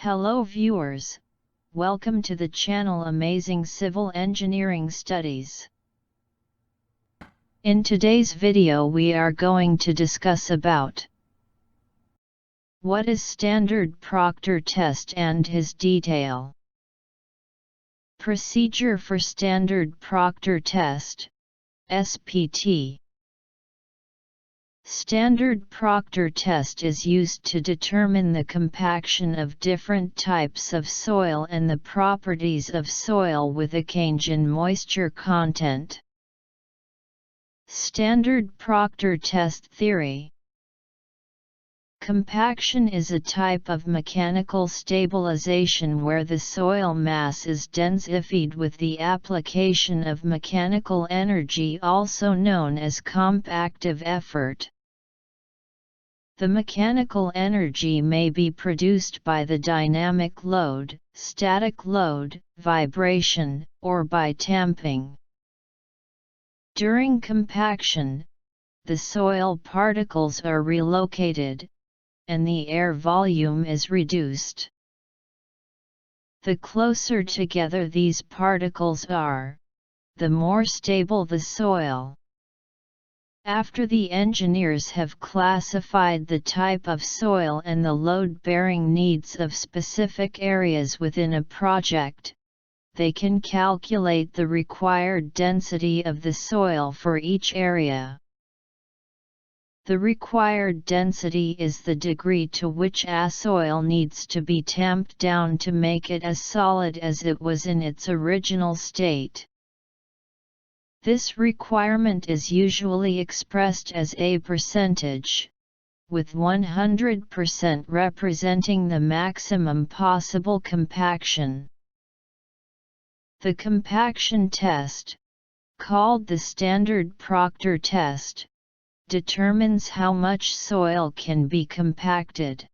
Hello viewers, welcome to the channel Amazing Civil Engineering Studies. In today's video we are going to discuss about what is Standard Proctor Test and his detail. Procedure for Standard Proctor Test, SPT. Standard Proctor test is used to determine the compaction of different types of soil and the properties of soil with a change in moisture content. Standard Proctor test theory. Compaction is a type of mechanical stabilization where the soil mass is densified with the application of mechanical energy, also known as compactive effort. The mechanical energy may be produced by the dynamic load, static load, vibration, or by tamping. During compaction, the soil particles are relocated, and the air volume is reduced. The closer together these particles are, the more stable the soil. After the engineers have classified the type of soil and the load-bearing needs of specific areas within a project, they can calculate the required density of the soil for each area. The required density is the degree to which a soil needs to be tamped down to make it as solid as it was in its original state. This requirement is usually expressed as a percentage, with 100% representing the maximum possible compaction. The compaction test, called the Standard Proctor test, determines how much soil can be compacted.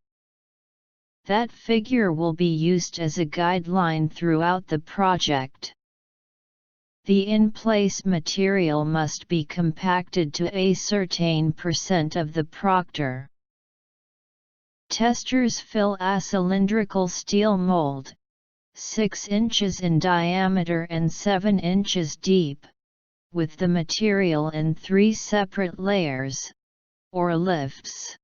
That figure will be used as a guideline throughout the project. The in-place material must be compacted to a certain percent of the proctor. Testers fill a cylindrical steel mold, 6 inches in diameter and 7 inches deep, with the material in 3 separate layers, or lifts.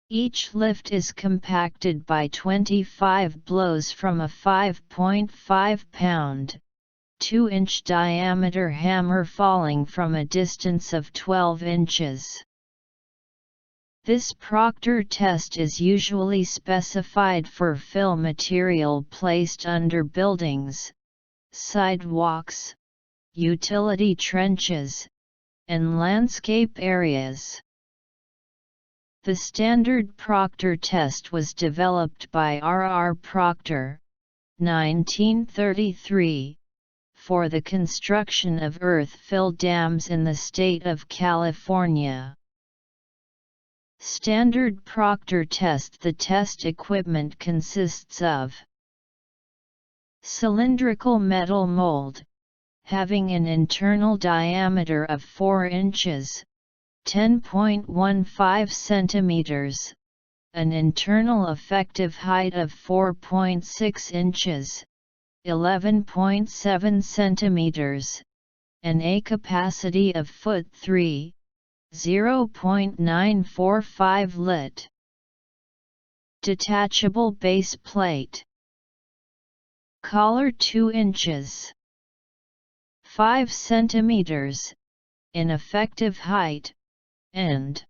Each lift is compacted by 25 blows from a 5.5 pound, 2-inch diameter hammer falling from a distance of 12 inches. This proctor test is usually specified for fill material placed under buildings, sidewalks, utility trenches, and landscape areas. The Standard Proctor test was developed by R. Proctor, 1933, for the construction of earth-fill dams in the state of California. Standard Proctor test. The test equipment consists of cylindrical metal mold, having an internal diameter of 4 inches, 10.15 centimeters, an internal effective height of 4.6 inches, 11.7 centimeters, and a capacity of foot 3, 0.945 lit. Detachable base plate. Collar 2 inches, 5 centimeters, in effective height, and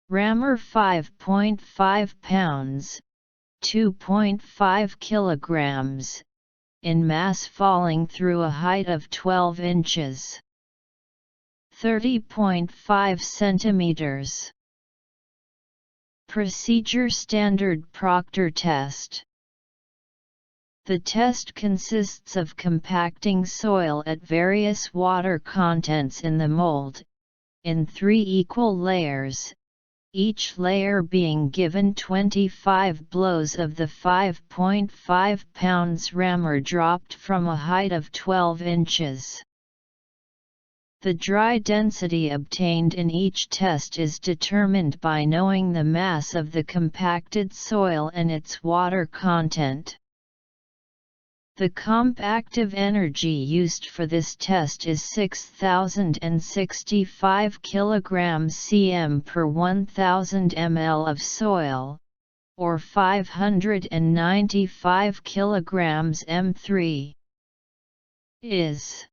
rammer 5.5 pounds, 2.5 kilograms, in mass falling through a height of 12 inches. 30.5 centimeters. Procedure. Standard Proctor test. The test consists of compacting soil at various water contents in the mold, in 3 equal layers, each layer being given 25 blows of the 5.5 pounds rammer dropped from a height of 12 inches. The dry density obtained in each test is determined by knowing the mass of the compacted soil and its water content. The compactive energy used for this test is 6,065 kg cm per 1,000 ml of soil, or 595 kg m3. Is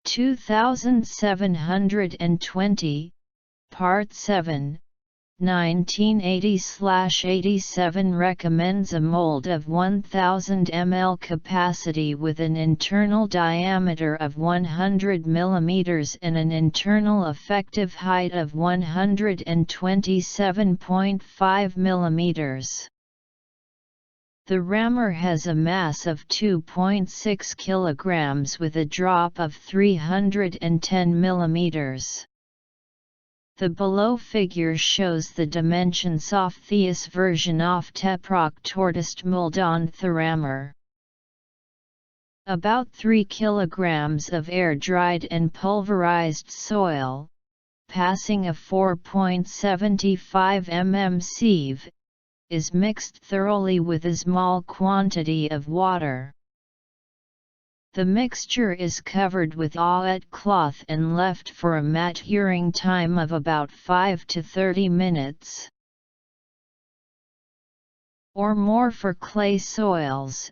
2720, Part 7, 1980/87 recommends a mold of 1000 ml capacity with an internal diameter of 100 mm and an internal effective height of 127.5 mm. The rammer has a mass of 2.6 kg with a drop of 310 mm. The below figure shows the dimensions of this version of the Proctor Test mold on the rammer. About 3 kg of air-dried and pulverized soil, passing a 4.75 mm sieve, is mixed thoroughly with a small quantity of water. The mixture is covered with a wet cloth and left for a maturing time of about 5 to 30 minutes or more for clay soils,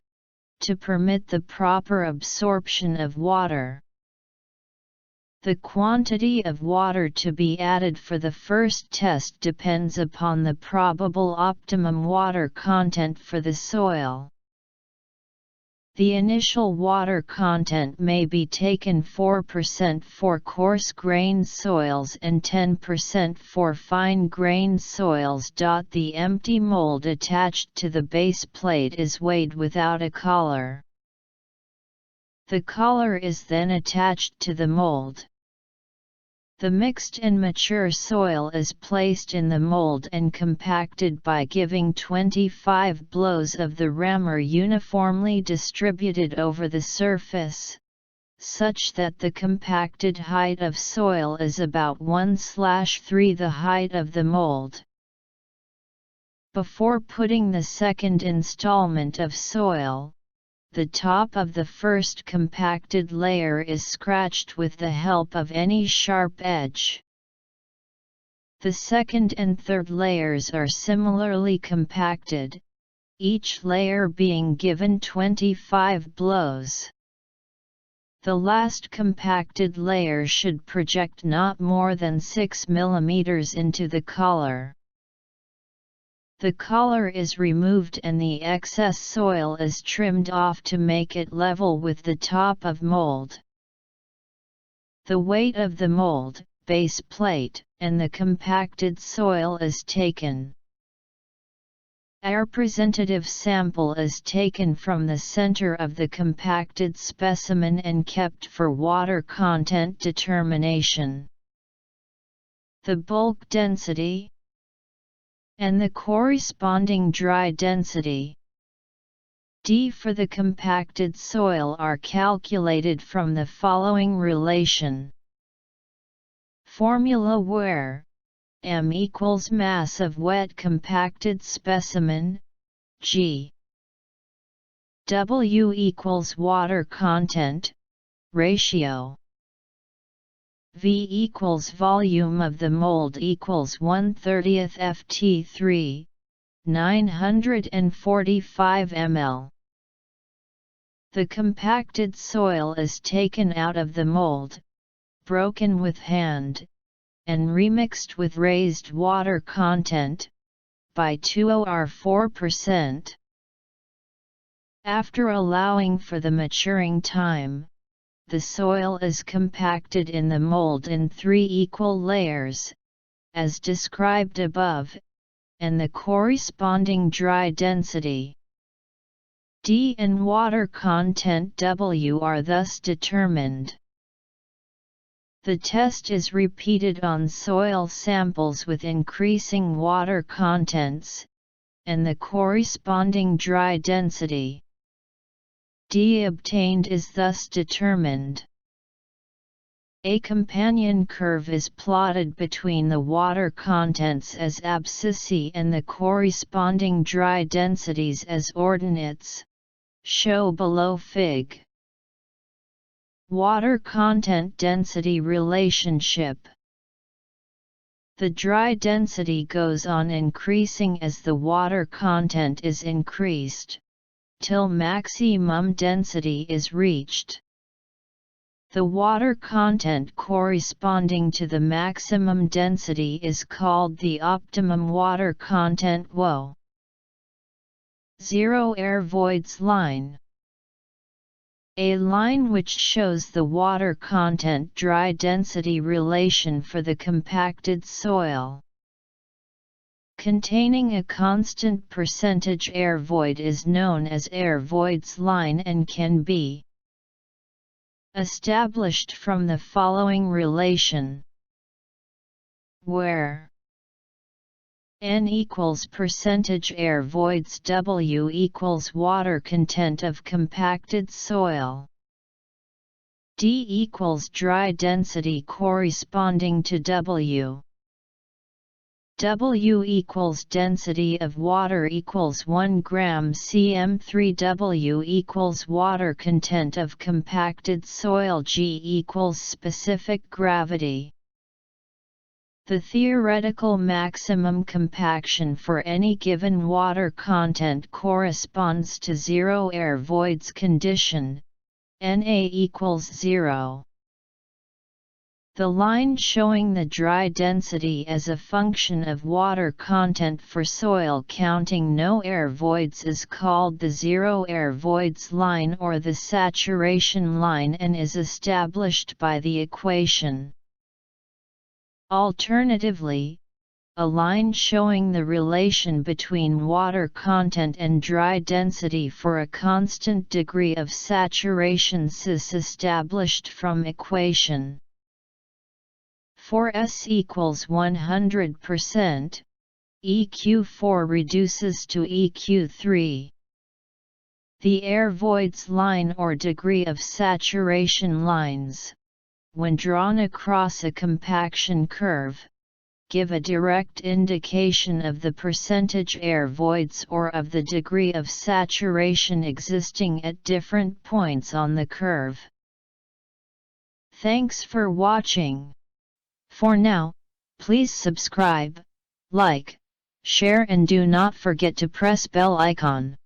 to permit the proper absorption of water. The quantity of water to be added for the first test depends upon the probable optimum water content for the soil. The initial water content may be taken 4% for coarse-grained soils and 10% for fine-grained soils. The empty mold attached to the base plate is weighed without a collar. The collar is then attached to the mold. The mixed and mature soil is placed in the mold and compacted by giving 25 blows of the rammer uniformly distributed over the surface, such that the compacted height of soil is about 1/3 the height of the mold. Before putting the second installment of soil, the top of the first compacted layer is scratched with the help of any sharp edge. The second and third layers are similarly compacted, each layer being given 25 blows. The last compacted layer should project not more than 6 mm into the collar. The collar is removed and the excess soil is trimmed off to make it level with the top of mold. The weight of the mold, base plate, and the compacted soil is taken. A representative sample is taken from the center of the compacted specimen and kept for water content determination. The bulk density and the corresponding dry density D for the compacted soil are calculated from the following relation. Formula where M equals mass of wet compacted specimen, G. W equals water content, ratio. V equals volume of the mold equals 1/30 ft3, 945 ml. The compacted soil is taken out of the mold, broken with hand, and remixed with raised water content, by 204%. After allowing for the maturing time, the soil is compacted in the mold in 3 equal layers, as described above, and the corresponding dry density D and water content W are thus determined. The test is repeated on soil samples with increasing water contents, and the corresponding dry density D obtained is thus determined. A companion curve is plotted between the water contents as abscissae and the corresponding dry densities as ordinates, show below Fig. Water content density relationship. The dry density goes on increasing as the water content is increased, till maximum density is reached. The water content corresponding to the maximum density is called the optimum water content WO. Zero air voids line. A line which shows the water content dry density relation for the compacted soil containing a constant percentage air void is known as air voids line and can be established from the following relation, where N equals percentage air voids W equals water content of compacted soil. D equals dry density corresponding to W. W equals density of water equals 1 gram cm3. W equals water content of compacted soil. G equals specific gravity. The theoretical maximum compaction for any given water content corresponds to zero air voids condition, Na equals 0. The line showing the dry density as a function of water content for soil counting no air voids is called the zero air voids line or the saturation line and is established by the equation. Alternatively, a line showing the relation between water content and dry density for a constant degree of saturation is established from equation. For S equals 100%, EQ4 reduces to EQ3. The air voids line or degree of saturation lines, when drawn across a compaction curve, give a direct indication of the percentage air voids or of the degree of saturation existing at different points on the curve. Thanks for watching. For now, please subscribe, like, share and do not forget to press bell icon.